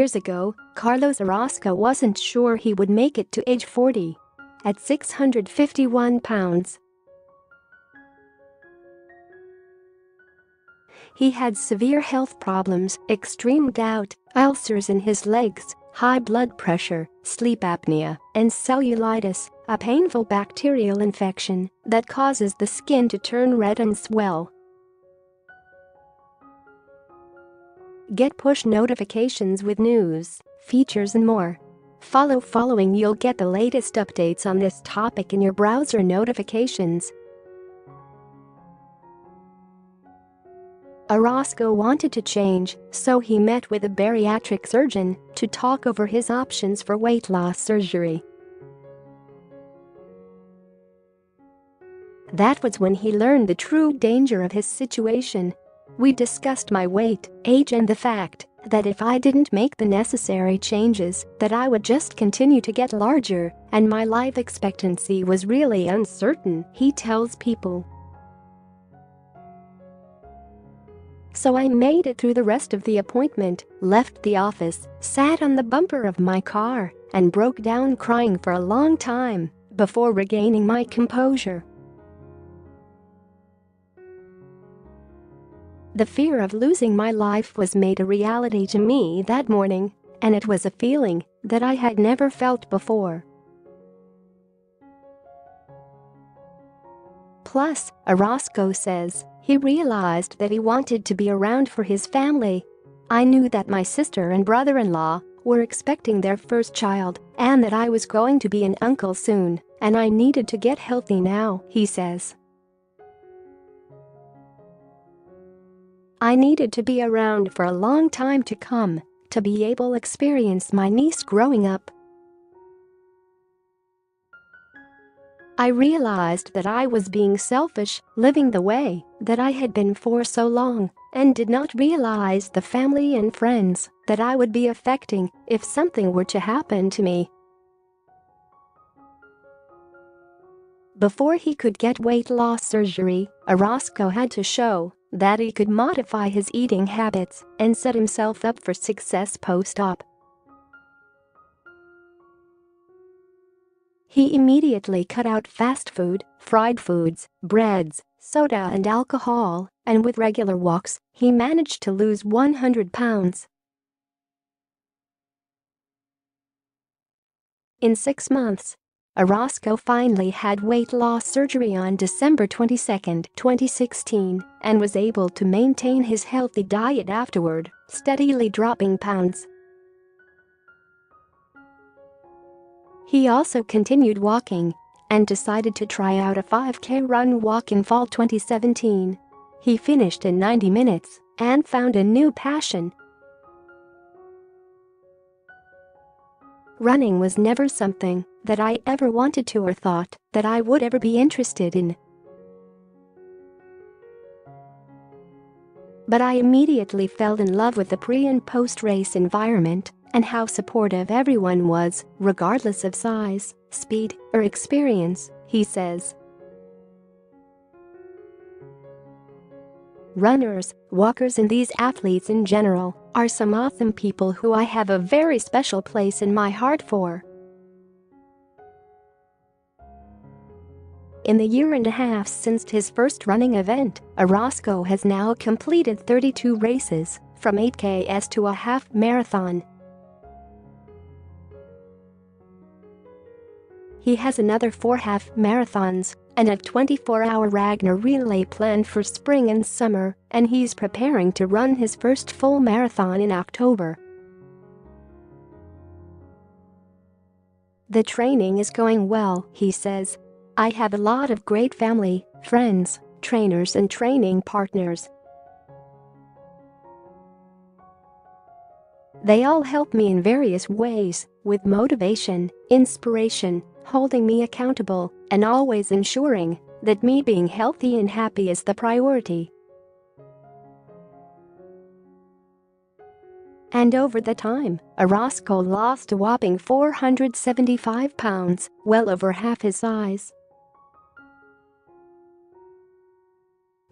years ago, Carlos Orozco wasn't sure he would make it to age 40. At 651 pounds, he had severe health problems, extreme gout, ulcers in his legs, high blood pressure, sleep apnea, and cellulitis, a painful bacterial infection that causes the skin to turn red and swell. Get push notifications with news, features and more. Following you'll get the latest updates on this topic in your browser notifications. Orozco wanted to change, so he met with a bariatric surgeon to talk over his options for weight loss surgery. That was when he learned the true danger of his situation. We discussed my weight, age and the fact that if I didn't make the necessary changes, that I would just continue to get larger and my life expectancy was really uncertain, he tells People. So I made it through the rest of the appointment, left the office, sat on the bumper of my car, and broke down crying for a long time before regaining my composure. The fear of losing my life was made a reality to me that morning, and it was a feeling that I had never felt before. Plus, Orozco says, he realized that he wanted to be around for his family. I knew that my sister and brother-in-law were expecting their first child and that I was going to be an uncle soon, and I needed to get healthy now, he says. I needed to be around for a long time to come, to be able to experience my niece growing up. I realized that I was being selfish, living the way that I had been for so long, and did not realize the family and friends that I would be affecting if something were to happen to me. Before he could get weight loss surgery, Orozco had to show that he could modify his eating habits and set himself up for success post-op. He immediately cut out fast food, fried foods, breads, soda and alcohol, and with regular walks, he managed to lose 100 pounds. In 6 months, Orozco finally had weight loss surgery on December 22, 2016, and was able to maintain his healthy diet afterward, steadily dropping pounds. He also continued walking and decided to try out a 5K run walk in fall 2017. He finished in 90 minutes and found a new passion. Running was never something that I ever wanted to or thought that I would ever be interested in. But I immediately fell in love with the pre- and post-race environment and how supportive everyone was, regardless of size, speed, or experience, he says. Runners, walkers and these athletes in general are some awesome people who I have a very special place in my heart for. In the year and a half since his first running event, Orozco has now completed 32 races, from 8Ks to a half marathon. He has another 4 half marathons and a 24-hour Ragnar relay planned for spring and summer, and he's preparing to run his first full marathon in October. The training is going well, he says. I have a lot of great family, friends, trainers and training partners. They all help me in various ways, with motivation, inspiration, holding me accountable, and always ensuring that me being healthy and happy is the priority. And over the time, Orozco lost a whopping 475 pounds, well over half his size.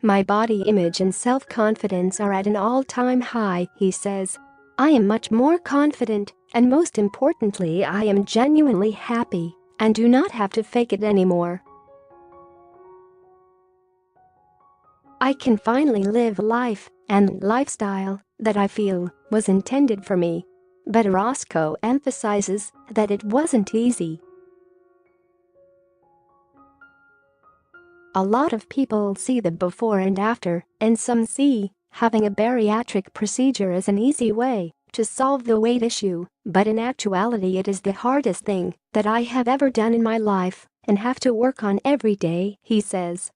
My body image and self-confidence are at an all-time high, he says. I am much more confident, and most importantly, I am genuinely happy and do not have to fake it anymore. I can finally live a life and lifestyle that I feel was intended for me. But Orozco emphasizes that it wasn't easy. A lot of people see the before and after, and some see having a bariatric procedure as an easy way to solve the weight issue, but in actuality it is the hardest thing that I have ever done in my life and have to work on every day, he says.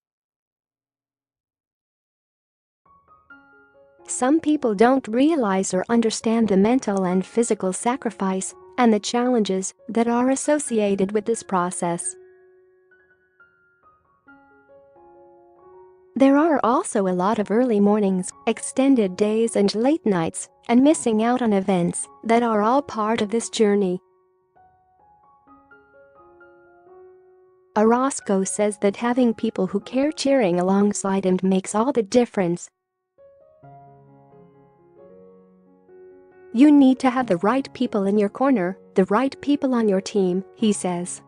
Some people don't realize or understand the mental and physical sacrifice and the challenges that are associated with this process. There are also a lot of early mornings, extended days and late nights, and missing out on events that are all part of this journey. Orozco says that having people who care cheering alongside him makes all the difference. You need to have the right people in your corner, the right people on your team, he says.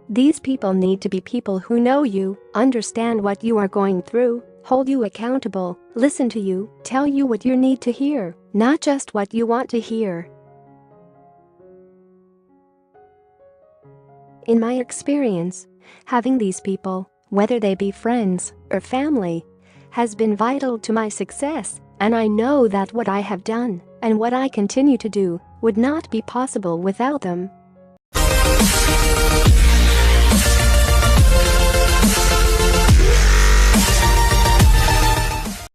These people need to be people who know you, understand what you are going through, hold you accountable, listen to you, tell you what you need to hear, not just what you want to hear. In my experience, having these people, whether they be friends or family, has been vital to my success, and I know that what I have done and what I continue to do would not be possible without them.